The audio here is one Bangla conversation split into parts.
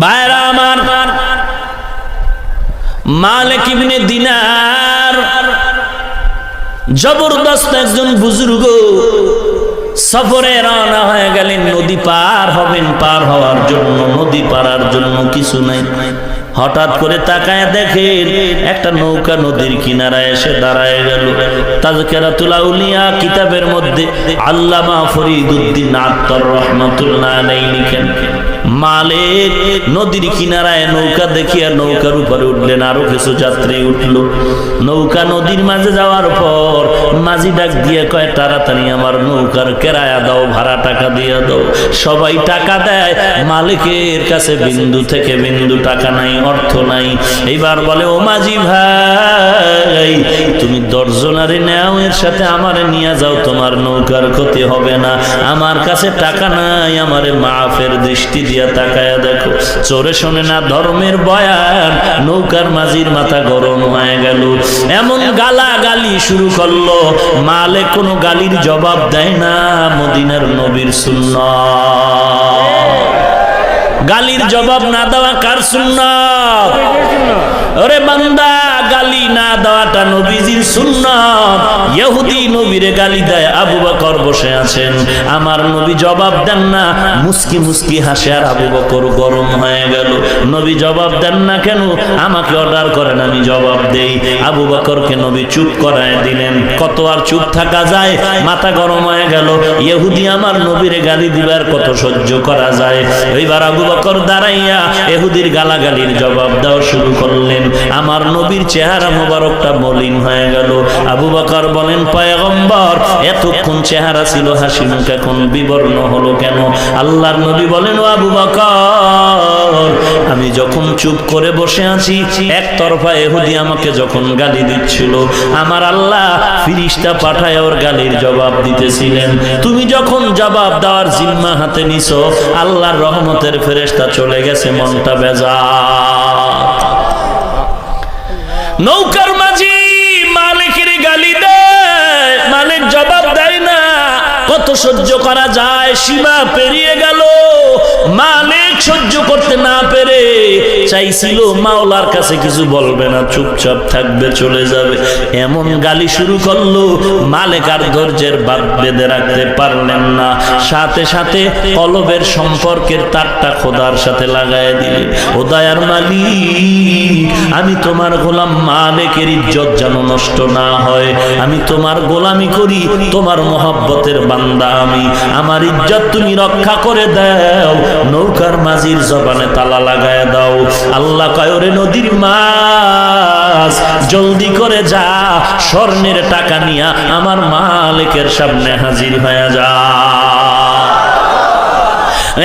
ভাইরা আমার, মালিক ইবনে দিনার জবরদস্ত একজন বুজুর্গ সফরে রওনা হয়ে গেলেন। নদী পার হবেন, পার হওয়ার জন্য, নদী পারার জন্য কিছু নাই। হঠাৎ করে তাকায় দেখেন একটা নৌকা নদীর কিনারায় এসে দাঁড়ায় গেল। তাযকিরাতুল আউলিয়া কিতাবের মধ্যে আল্লামা ফরিদউদ্দিন আত্তার রহমাতুল্লাহ আলাইহি লিখেন, মালিক নদীর কিনারায় নৌকা দেখিয়া নৌকার উপরে উঠলেন, আরো কিছু যাত্রী উঠল। নৌকা নদীর মাঝে যাওয়ার পর মাঝি ডাক দিয়ে কয়, তাড়াতাড়ি আমার নৌকার কেরায়া দাও, ভাড়া টাকা দিয়ে দাও। সবাই টাকা দেয়, মালিকের কাছে বিন্দু থেকে বিন্দু টাকা নাই, অর্থ নাই। এইবার বলে, ও মাঝি ভাই, তুমি 10 জনারে নাও, এর সাথে আমারে নিয়ে যাও, তোমার নৌকার ক্ষতি হবে না। আমার কাছে টাকা নাই, আমারে মাফের দৃষ্টি দিয়া তাকায়া দেখো। চোরে শোনে না ধর্মের বয়ান, নৌকার মাঝির মাথা গরম হয়ে গেল। এমন গালাগালি শুরু করলো, মালিক কোনো গালির জবাব দেয় না। মদিনার নবীর সুন্নাত। গালির জবাব না দেওয়া কার সুন্নাত? ওরে বান্দা, গালি না দেওয়াটা নবীজির সুন্নাত। ইহুদি নবীরে গালি দেয়, আবু বকর বসে আছেন, আমার নবী জবাব দেন না, মুস্কি মুস্কি হাসে। আর আবু বকর গরম হয়ে গেল, নবী জবাব দেন না কেন? আমাকে অর্ডার করেন, আমি জবাব দেই। আবু বকরকে নবী চুপ করায় দিলেন। কত আর চুপ থাকা যায়? মাথা গরম হয়ে গেল। ইহুদি আমার নবীরে গালি দিবার কত সহ্য করা যায়? এইবার আবু বকর দাঁড়াইয়া ইহুদির গালাগালির জবাব দেওয়া শুরু করলেন। আমার নবীর চেহারা মোবারকটা মলিন হয়ে গেল। আবু বকর বলেন, পয়গম্বর, এতক্ষণ চেহারা ছিল হাসি মুখ, এখন বিবর্ণ হলো কেন? আল্লাহর নবী বলেন, ও আবু বকর, আমি যখন চুপ করে বসে আছি, একতরফা ইহুদি আমাকে যখন গালি দিচ্ছিল, আমার আল্লাহ ফিরিস্তা পাঠায় ওর গালির জবাব দিতেছিলেন। তুমি যখন জবাব দেওয়ার জিম্মা হাতে নিছো, আল্লাহর রহমতের ফেরেশতা চলে গেছে, মনটা বেজার। নৌকার মাঝি মালিকের গালি দেয়, মালিক জবাব দেয় না। কত সহ্য করা যায়? সীমা পেরিয়ে গেল। মালিক সহ্য করতে না পেরে চাইছিল মাওলার কাছে কিছু বলবে না, চুপচাপ থাকবে, চলে যাবে। এমন গালি শুরু করলো, মালিক আর ধৈর্যের বাঁধ বেঁধে রাখতে পারলেন না। সাথে সাথে কলবের সম্পর্কের তারটা খোদার সাথে লাগায় দিলেন। ও দয়ার মালিক, আমি তোমার গোলাম, মালিকের ইজ্জত যেন নষ্ট না হয়। আমি তোমার গোলামি করি, তোমার মহব্বতের বান্দা আমি, আমার ইজ্জত তুমি রক্ষা করে দাও। নৌকার মাঝির জবানে তালা লাগায় দাও। আল্লাহ কয়, ওরে নদীর মাছ, জলদি করে যা, স্বর্ণের টাকা নিয়া আমার মালিকের সামনে হাজির হয়ে যা।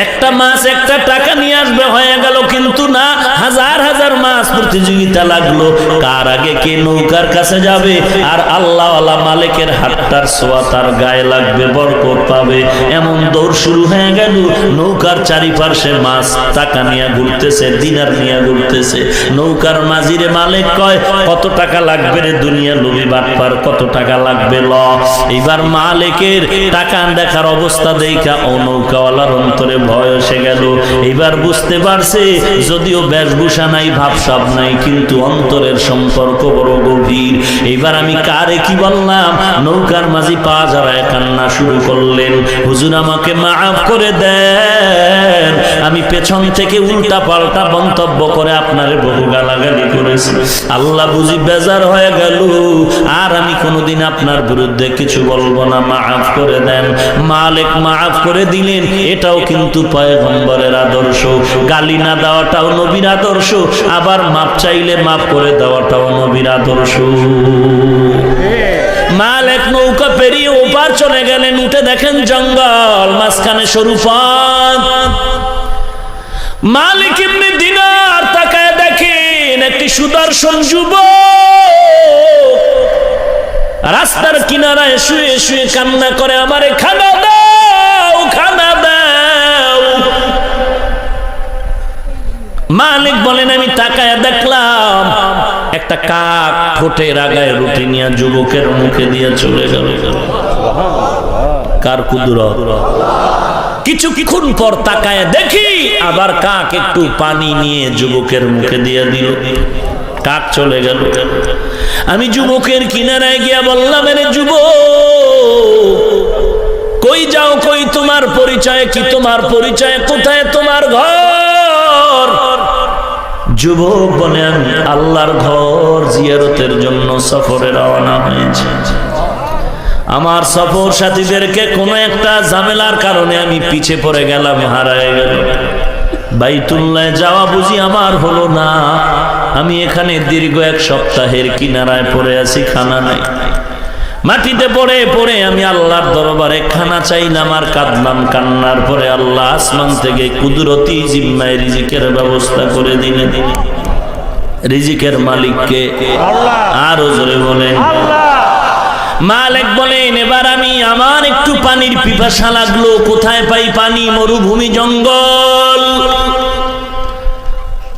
একটা মাছ একটা টাকা নিয়ে আসবে, হয়ে গেল। কিন্তু না, হাজার হাজার মাছ প্রতিযোগিতা লাগলো, কার আগে কে নৌকার কাছে যাবে। আর আল্লাহওয়ালা মালিকের হাতটার ছোঁয়া তার গায়ে লাগবে, বরকত পাবে। এমন দৌড় শুরু হয়ে গেল। নৌকার চারিপাশে মাছ টাকা নিয়ে ঘুরতেছে, দিনার নিয়ে ঘুরতেছে। নৌকার মাঝিরে মালিক কয়, কত টাকা লাগবে রে দুনিয়া লোভী বাটপার, কত টাকা লাগবে ল। এবার মালিকের টাকা দেখার অবস্থা দেখা ও নৌকাওয়ালার অন্তরে ভয় এসে গেল। এবার বুঝতে পারছে, যদিও বেশভূষা নাই, ভাবসাব নাই, কিন্তু অন্তরের সম্পর্ক বড় গভীর। এবার আমি কারে কি বললাম? নৌকার মাঝি পা জড়ায় কান্না শুরু করলেন, হুজুর আমাকে মাফ করে দেন, আমি পেছন থেকে উল্টা পাল্টা মন্তব্য করে আপনারে বহু গালাগালি করেছি। আল্লাহ বুঝি বেজার হয়ে গেল, আর আমি কোনোদিন আপনার বিরুদ্ধে কিছু বলবো না, মাফ করে দেন। মালিক মাফ করে দিলেন। এটাও কিন্তু পয়গম্বরের আদর্শ। গালি না দেওয়াটাও নবীর আদর্শ, আবার মাপ চাইলে মাপ করে দেওয়াটাও নবীর আদর্শ। মালিক নৌকা পেরিয়ে ওপার চলে গেলেন। উঠে দেখেন জঙ্গল, মাঝখানে সরু পথ। মালিক ইবনে দিনার তাকায় দেখেন একটি সুদর্শন যুবক রাস্তার কিনারায় শুয়ে শুয়ে কান্না করে, আমারে খানা দাও, খানা দাও। মালিক বলেন, আমি তাকায় দেখলাম একটা কাক ঠোঁটে রাগায় রুটি নিয়ে যুবকের মুখে দিয়ে চলে গেল। কার কুদরত? কিছুক্ষণ পর তাকায় দেখি আবার কাক একটু পানি নিয়ে যুবকের মুখে দিয়ে দিল, কাক চলে গেল। আমি যুবকের কিনারায় গিয়া বললাম, এরে যুবক, কই যাও, কই তোমার পরিচয় কি, তোমার পরিচয় কোথায়, তোমার ঘর? যুবক বলে, আমি আল্লাহর ঘর জিয়ারতের জন্য সফরে রওনা হয়েছি। আমার সফর সাথীদেরকে কোনো একটা ঝামেলার কারণে আমি পিছে পড়ে গেলাম, হারায় গেল। বাইতুল্লাহ যাওয়া বুঝি আমার হলো না। আমি এখানে দীর্ঘ 1 সপ্তাহের কিনারায় পড়ে আছি, খানা নাই। মাটিতে পড়ে পড়ে আমি আল্লাহর দরবারে খানা চাইলাম আর কাঁদলাম। কান্নার পরে আল্লাহ আসমান থেকে কুদরতি জিম্মায় রিজিকের ব্যবস্থা করে দিলেন। রিজিকের মালিককে আল্লাহ। আরো জোরে বলেন আল্লাহ। মালিক বলেন, এবার আমি আমার একটু পানির পিপাসা লাগলো, কোথায় পাই পানি? মরুভূমি, জঙ্গল।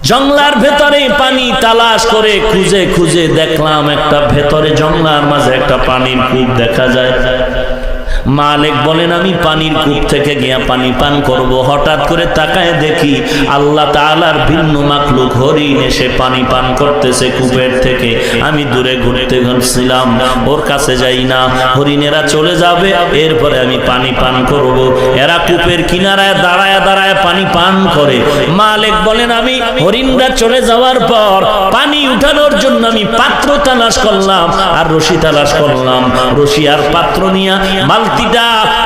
জঙ্গলার ভেতরে পানি তালাশ করে খুঁজে খুঁজে দেখলাম একটা ভেতরে জঙ্গলার মাঝে একটা পানির কূপ দেখা যায়। মালিক বলেন, আমি পানির কূপ থেকে গিয়া পানি পান করব। হঠাৎ করে তাকায় দেখি আল্লাহ তাআলার ভিন্ন মাখলুক হরিণ এসে পানি পান করতেছে কূপের থেকে। আমি দূরে ঘুরতে ঘুরছিলাম, ওর কাছে যাই না। হরিণেরা চলে যাবে, এরপরে আমি পানি পান করব। এরা কূপের কিনারায় দাঁড়ায় দাঁড়ায় পানি পান করে। মালিক বলেন, আমি হরিণরা চলে যাওয়ার পর পানি উঠানোর জন্য আমি পাত্র তালাশ করলাম আর রশি তালাশ করলাম। রশি আর পাত্র নিয়ে বালতিটা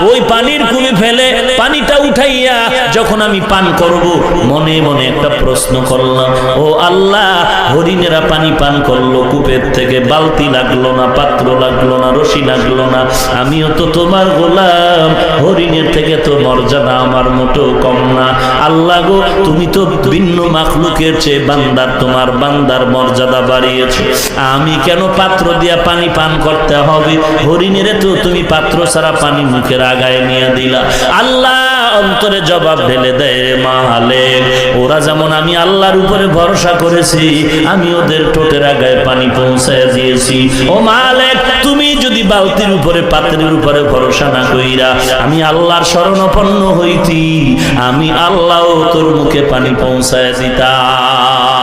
ওই পানির কূপে ফেলে পানিটা উঠাইয়া যখন আমি পান করব, মনে মনে একটা প্রশ্ন করলাম, ও আল্লাহ, হরিণেরা পানি পান করলো কূপের থেকে, বালতি লাগলো না, পাত্র লাগলো না, রশি লাগলো না। আমিও তো তোমার গোলাম, হরিণের থেকে তো মর্যাদা আমার মোটেও কম না। আল্লাহ গো, তুমি তো ভিন্ন মাখলুকের চেয়ে বান্দার, তোমার বান্দার মর্যাদা বাড়িয়েছো। আমি কেন পাত্র দিয়া পানি পান করতে হবে? হরিণের তো তুমি পাত্র ছাড়া পানি মুখের আগায় নিয়ে দিলা। আল্লাহ অন্তরে জবাব ঢেলে দেয়, মালিক, ওরা যেমন আমি আল্লাহর উপরে ভরসা করেছি, আমি ওদের ঠোঁটের আগায় পানি পৌঁছায় দিয়েছি। ও মালিক, তুমি যদি বালতির উপরে, পাত্রের উপরে ভরসা না কইরা আমি আল্লাহর শরণাপন্ন হইতি, আমি আল্লাহ তোর মুখে পানি পৌঁছায় দিতাম।